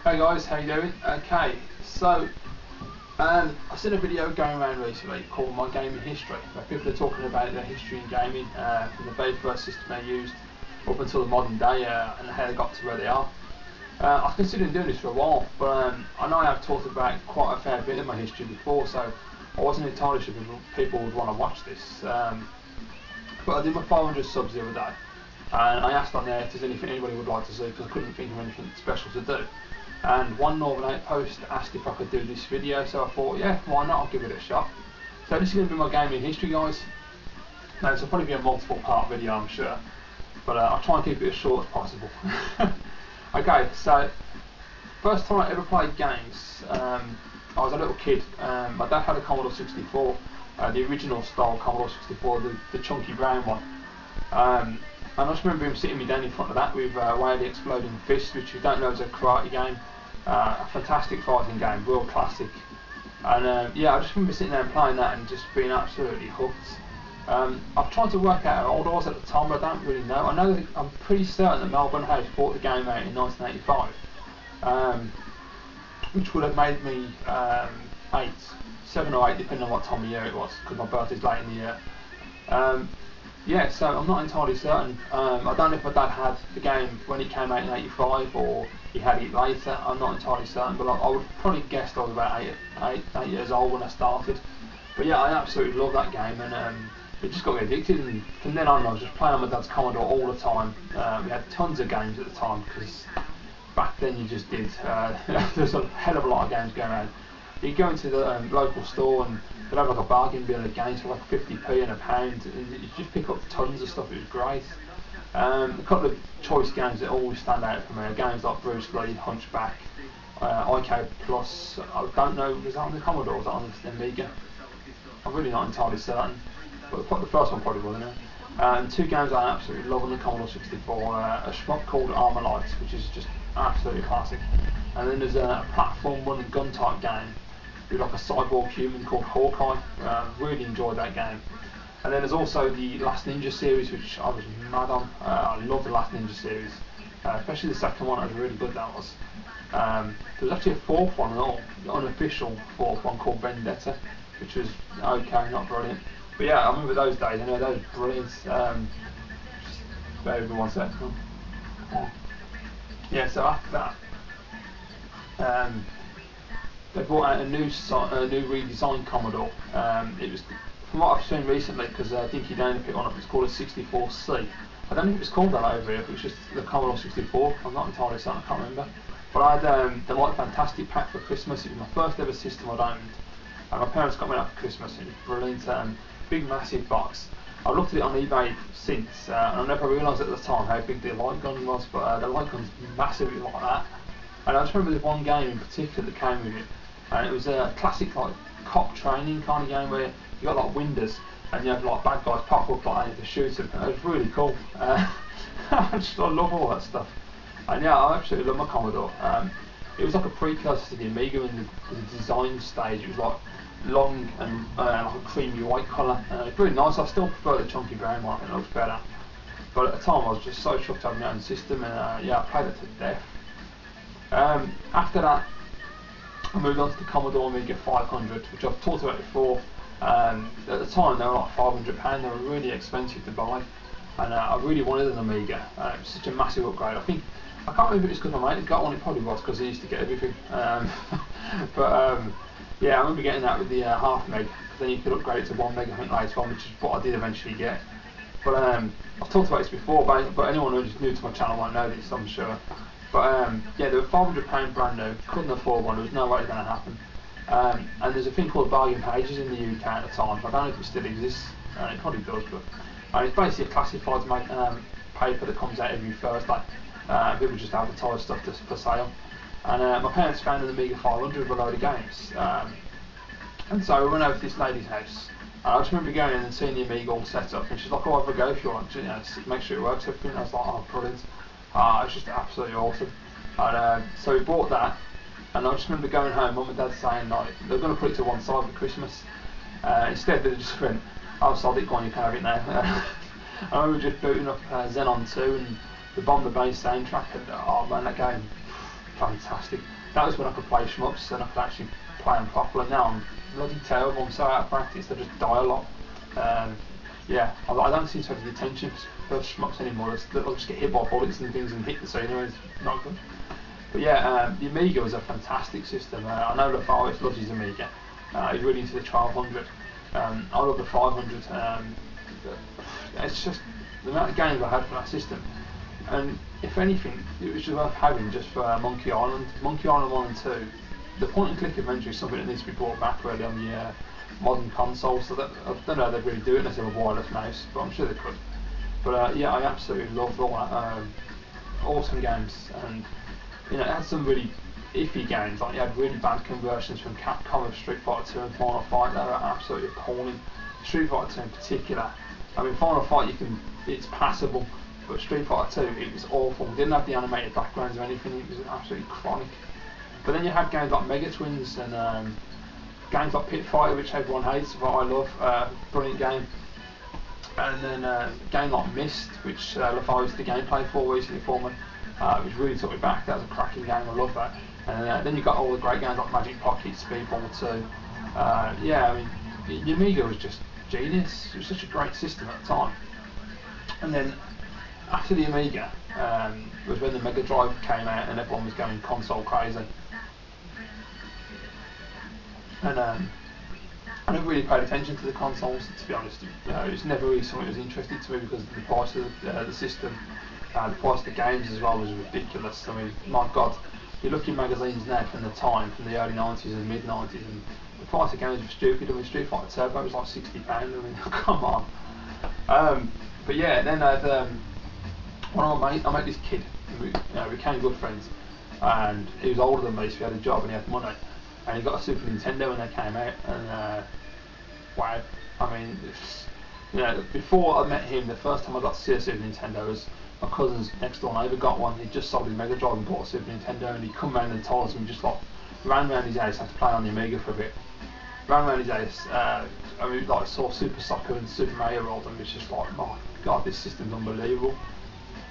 Hey guys, how you doing? Okay, so I've seen a video going around recently called My Gaming History, where people are talking about their history in gaming, from the very first system they used up until the modern day, and how they got to where they are. I've considered doing this for a while, but I know I have talked about quite a fair bit of my history before, so I wasn't entirely sure people would want to watch this. But I did my 500 subs the other day, and I asked on there if there's anything anybody would like to see, because I couldn't think of anything special to do. And one Northern Outpost asked if I could do this video, so I thought, yeah, why not, I'll give it a shot. So this is going to be my gaming history, guys. Now, this will probably be a multiple part video, I'm sure, but I'll try and keep it as short as possible. Okay, so first time I ever played games, I was a little kid. My dad had a Commodore 64, the original style Commodore 64, the chunky brown one. And I just remember him sitting me down in front of that with Way of the Exploding Fist, which, if you don't know, is a karate game, a fantastic fighting game, real classic. And yeah, I just remember sitting there and playing that and just being absolutely hooked. I've tried to work out how old I was at the time, but I don't really know. I know that I'm pretty certain that Melbourne House bought the game out in 1985, which would have made me 7 or 8, depending on what time of year it was, because my birthday's late in the year. Yeah, so I'm not entirely certain. I don't know if my dad had the game when it came out in 85 or he had it later. I'm not entirely certain, but I would probably guess I was about 8 years old when I started. But yeah, I absolutely love that game, and it just got me addicted. And from then on, I was just playing on my dad's Commodore all the time. We had tons of games at the time, because back then you just did. There's a hell of a lot of games going around. You go into the local store and they'd have like a bargain bin of games for like 50p and £1, and you just pick up tons of stuff. It was great. A couple of choice games that always stand out for me are games like Bruce Lee, Hunchback, IK Plus. I don't know, was that on the Commodore or was that on the Amiga? I'm really not entirely certain, but the first one probably wasn't it. And two games I absolutely love on the Commodore 64, a shmup called Armalite, which is just absolutely classic. And then there's a platform run and gun type game with like a cyborg human called Hawkeye. Really enjoyed that game. And then there's also the Last Ninja series, which I was mad on. I love the Last Ninja series, especially the second one. It was really good, that was. There was actually a fourth one, an unofficial fourth one called Vendetta, which was okay, not brilliant. But yeah, I remember those days. I know those were brilliant. Just bear with me 1 second. Yeah, so after that, they brought out a new redesigned Commodore. It was, from what I've seen recently, because I think you down to pick one up, it's called a 64C. I don't know if it's called that over here, if it was just the Commodore 64, I'm not entirely certain, I can't remember. But I had the Light Fantastic pack for Christmas. It was my first ever system I'd owned. And my parents got me that for Christmas. It was brilliant, big massive box. I've looked at it on eBay since, and I never realised at the time how big the light gun was, but the light gun's massively like that. And I just remember there's one game in particular that came with it, and it was a classic like cop training kind of game where you got like windows and you have like bad guys pop up like and to shoot them. And it was really cool. I love all that stuff. And yeah, I absolutely love my Commodore. It was like a precursor to the Amiga in the design stage. It was like long and like a creamy white colour. It's really nice. I still prefer the chunky brown one. I think it looks better. But at the time, I was just so shocked to have my own system, and yeah, I played it to death. After that, I moved on to the Commodore Amiga 500, which I've talked about before. At the time, they were like £500. They were really expensive to buy, and I really wanted an Amiga. It was such a massive upgrade. I can't remember if it's because my mate got one. It probably was because he used to get everything. But yeah, I remember getting that with the half meg. Then you could upgrade it to 1 meg, I think, later on, which is what I did eventually get. But I've talked about this before, but anyone who's new to my channel won't know this, I'm sure. But yeah, they were £500 brand new. Couldn't afford one. There was no way it was going to happen. And there's a thing called Bargain Pages in the UK at the time. I don't know if it still exists. It probably does, but it's basically a classifieds paper that comes out every Thursday. People just advertise stuff for sale. And my parents found an Amiga 500 with a load of games. And so we went over to this lady's house. I just remember going in and seeing the Amiga all set up, and she's like, "Oh, have a go if you want, you know, make sure it works." Everything. And I was like, "Oh, brilliant!" It's just absolutely awesome. And so we bought that, and I just remember going home, Mum and Dad saying like they're going to put it to one side for Christmas. Instead, they just went, "Oh, sod it, go on, you can have it now." I remember just booting up Xenon 2 and the Bomb the Bass soundtrack, and oh man, that game, fantastic. That was when I could play shmups and I could actually play them properly. Now I'm bloody terrible. I'm so out of practice. I just die a lot. Yeah, I don't seem to have the attention for shmups anymore. I'll just get hit by bullets and things and hit the scenery. It's not good. But yeah, the Amiga was a fantastic system. I know LaFarge loves his Amiga. He's really into the 1200. I love the 500. It's just the amount of games I had for that system. And if anything, it was just worth having just for Monkey Island. Monkey Island 1 and 2. The point and click adventure is something that needs to be brought back really on the modern consoles. So that, I don't know how they'd really do it unless they have a wireless mouse, but I'm sure they could. But yeah, I absolutely loved all that. Awesome games, and you know, it had some really iffy games. Like you had really bad conversions from Capcom of Street Fighter 2 and Final Fight. They were absolutely appalling. Street Fighter 2 in particular. I mean, Final Fight it's passable, but Street Fighter 2 it was awful. It didn't have the animated backgrounds or anything. It was absolutely chronic. But then you had games like Mega Twins and games like Pit Fighter, which everyone hates, but I love. Brilliant game. And then a game like Myst, which LaFarge did the gameplay for recently for me, which really took me back. That was a cracking game. I love that. And then you got all the great games like Magic Pocket, Speedball 2. Yeah, I mean, the Amiga was just genius. It was such a great system at the time. And then after the Amiga was when the Mega Drive came out and everyone was going console crazy. And I never really paid attention to the consoles, to be honest. It's never really something that was interesting to me because of the price of the system. The price of the games as well was ridiculous. I mean, my God, you look in magazines now from the time, from the early 90s and mid 90s, and the price of games was stupid. I mean, Street Fighter Turbo was like £60. I mean, come on. But yeah, then I met this kid. We became good friends, and he was older than me, so he had a job and he had money. And he got a Super Nintendo when they came out, and wow, I mean, before I met him, the first time I got to see a Super Nintendo was my cousin's next door neighbour got one. He just sold his Mega Drive and bought a Super Nintendo, and he come round and told us, and we just like ran round his house, had to play on the Amiga for a bit. Ran round his house, I mean, like saw Super Soccer and Super Mario World, and it was just like, my God, this system's unbelievable.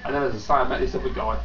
And then as I say, I met this other guy.